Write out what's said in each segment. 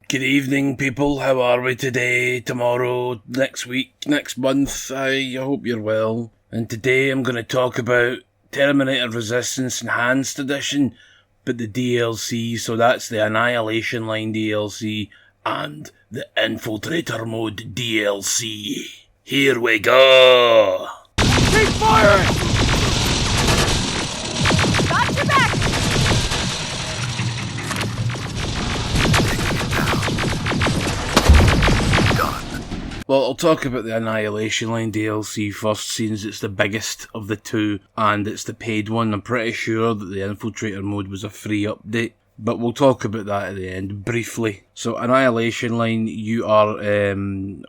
Good evening, people. How are we today, tomorrow, next week, next month? I hope you're well. And today I'm going to talk about Terminator Resistance Enhanced Edition, but the DLC, so that's the Annihilation Line DLC and the Infiltrator Mode DLC. Here we go! Keep firing! Got your back! Well, I'll talk about the Annihilation Line DLC first, since it's the biggest of the two, and it's the paid one. I'm pretty sure that the Infiltrator mode was a free update, but we'll talk about that at the end, briefly. So, Annihilation Line, you are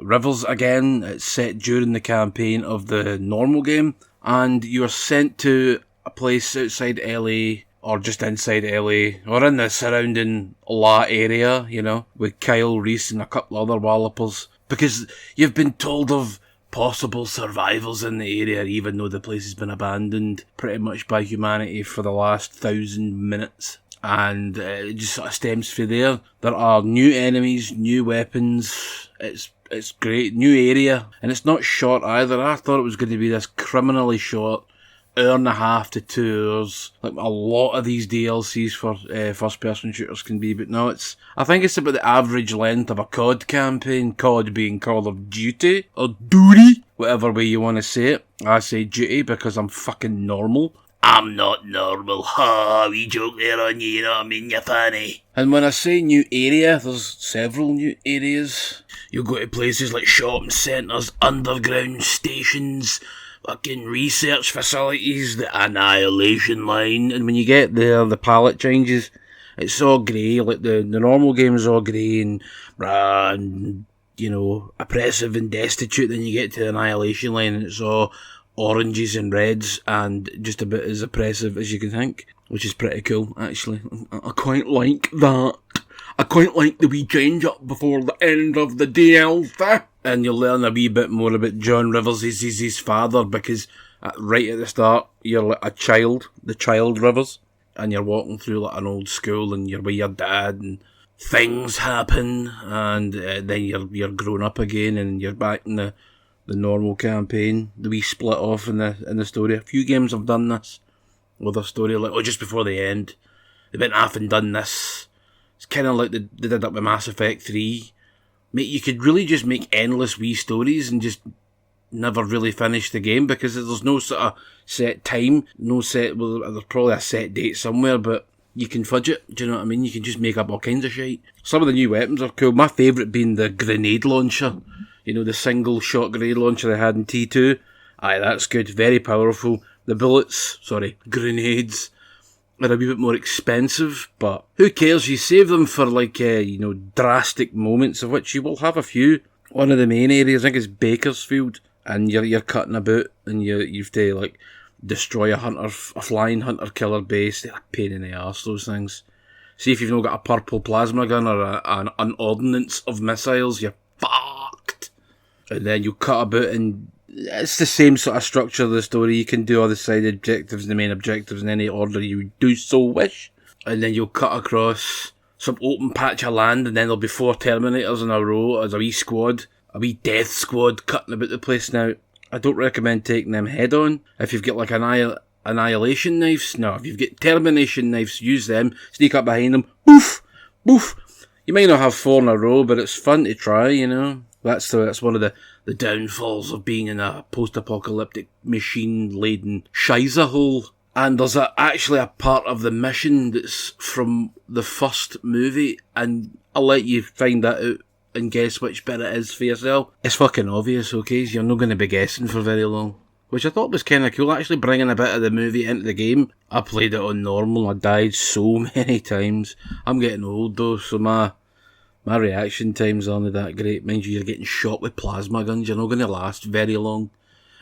Rivers again. It's set during the campaign of the normal game, and you are sent to a place outside LA, or just inside LA, or in the surrounding La area, you know, with Kyle Reese and a couple other wallopers. Because you've been told of possible survivals in the area, even though the place has been abandoned pretty much by humanity for the last 1,000 minutes. And it just sort of stems from there. There are new enemies, new weapons. It's great. New area. And it's not short either. I thought it was going to be this criminally short, hour and a half to 2 hours, like a lot of these DLCs for first-person shooters can be, but no, I think it's about the average length of a COD campaign, COD being Call of Duty, or Duty, whatever way you want to say it. I say Duty because I'm fucking normal. I'm not normal, ha, we joke there on you, you know what I mean, you fanny. And when I say new area, there's several new areas. You'll go to places like shopping centres, underground stations, fucking research facilities, the Annihilation Line, and when you get there, the palette changes. It's all grey, like the normal game is all grey and, you know, oppressive and destitute. Then you get to the Annihilation Line and it's all oranges and reds and just a bit as oppressive as you can think, which is pretty cool, actually. I quite like that. I quite like the wee change up before the end of the DLC. And you'll learn a wee bit more about John Rivers. He's his father, because right at the start, you're like a child, the child Rivers, and you're walking through like an old school and you're with your dad and things happen, and then you're grown up again and you're back in the normal campaign. The wee split off in the story. A few games have done this with a story like, just before the end, they went off and done this. It's kind of like they did that with Mass Effect 3. Mate, you could really just make endless wee stories and just never really finish the game, because there's no sort of set time, there's probably a set date somewhere, but you can fudge it, do you know what I mean? You can just make up all kinds of shit. Some of the new weapons are cool. My favourite being the grenade launcher. You know, the single shot grenade launcher they had in T2. Aye, that's good, very powerful. The grenades are a wee bit more expensive, but who cares? You save them for drastic moments, of which you will have a few. One of the main areas, I think, is Bakersfield, and you're cutting about, and you've to destroy a flying hunter killer base. They're a pain in the arse, those things. See if you've not got a purple plasma gun or an ordnance of missiles, you're fucked. And then you cut about, and it's the same sort of structure of the story. You can do all the side objectives and the main objectives in any order you do so wish. And then you'll cut across some open patch of land, and then there'll be 4 Terminators in a row as a wee squad. A wee death squad cutting about the place. Now, I don't recommend taking them head on. If you've got like annihilation knives, no. If you've got termination knives, use them. Sneak up behind them. Boof! Boof! You might not have 4 in a row, but it's fun to try, you know. That's one of the downfalls of being in a post-apocalyptic machine-laden shiza hole. And there's actually a part of the mission that's from the first movie, and I'll let you find that out and guess which bit it is for yourself. It's fucking obvious, okay? So you're not going to be guessing for very long. Which I thought was kind of cool, actually bringing a bit of the movie into the game. I played it on normal, I died so many times. I'm getting old though, so my reaction times aren't that great. Mind you, you're getting shot with plasma guns, you're not going to last very long.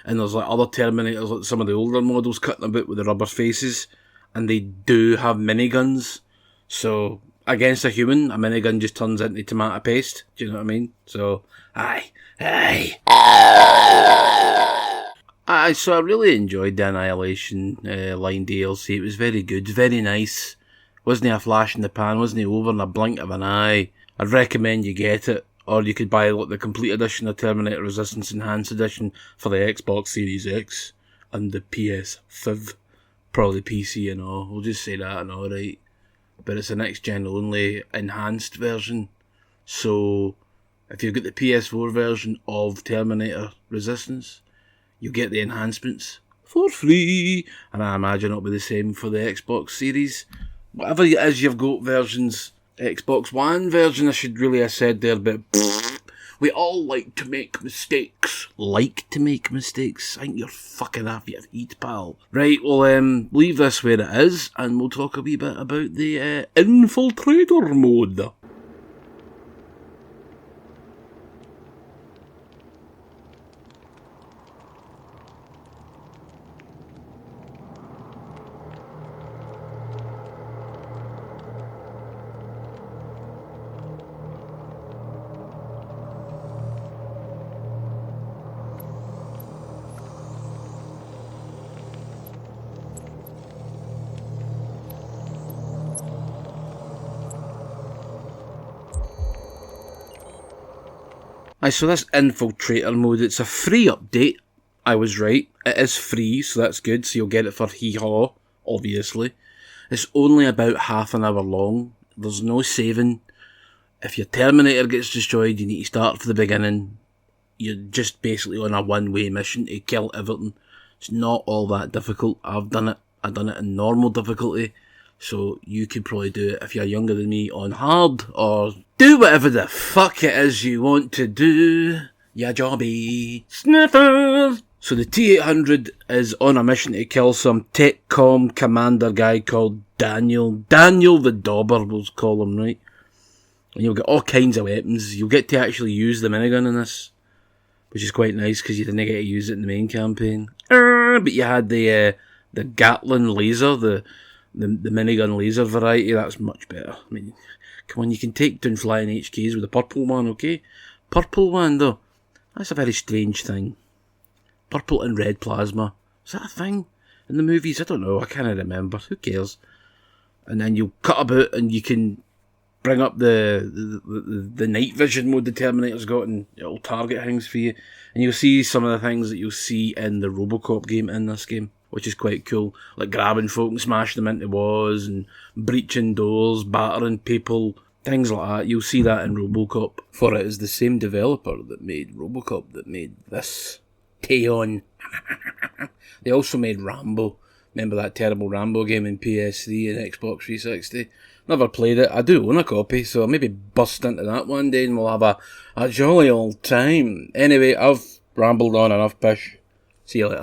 And there's like other Terminators, like some of the older models, cutting about with the rubber faces, and they do have miniguns. So against a human, a minigun just turns into tomato paste. Do you know what I mean? So, aye. So I really enjoyed the Annihilation Line DLC. It was very good, very nice. Wasn't a flash in the pan, wasn't over in a blink of an eye. I'd recommend you get it, or you could buy the complete edition of Terminator Resistance Enhanced Edition for the Xbox Series X and the PS5, probably PC and all. We'll just say that and all, right? But it's a next gen only enhanced version. So if you've got the PS4 version of Terminator Resistance, you get the enhancements for free. And I imagine it'll be the same for the Xbox Series. Whatever it is you've got versions, Xbox One version I should really have said there, but we all like to make mistakes. Like to make mistakes? I think you're fucking half your heat, pal. Right, we'll leave this where it is, and we'll talk a wee bit about the Infiltrator mode. So this Infiltrator mode, it's a free update. I was right. It is free, so that's good. So you'll get it for hee-haw, obviously. It's only about half an hour long. There's no saving. If your Terminator gets destroyed, you need to start from the beginning. You're just basically on a one-way mission to kill everything. It's not all that difficult. I've done it. I've done it in normal difficulty. So you could probably do it if you're younger than me on hard, or do whatever the fuck it is you want to do. Ya jobby sniffer. So the T-800 is on a mission to kill some TechCom commander guy called Daniel. Daniel the Dauber, we'll call him, right? And you'll get all kinds of weapons. You'll get to actually use the minigun in this, which is quite nice because you didn't get to use it in the main campaign. But you had the Gatling laser, the minigun laser variety. That's much better. I mean, come on, you can take down flying HKs with the purple one, okay? Purple one, though, that's a very strange thing. Purple and red plasma. Is that a thing in the movies? I don't know. I can't remember. Who cares? And then you cut about and you can bring up the night vision mode the Terminator's got, and it'll target things for you. And you'll see some of the things that you'll see in the Robocop game in this game, which is quite cool, like grabbing folk and smashing them into walls and breaching doors, battering people, things like that. You'll see that in Robocop. For it is the same developer that made Robocop that made this. Teon. They also made Rambo. Remember that terrible Rambo game in PS3 and Xbox 360? Never played it. I do own a copy, so I'll maybe bust into that one day and we'll have a jolly old time. Anyway, I've rambled on enough, pish. See you later.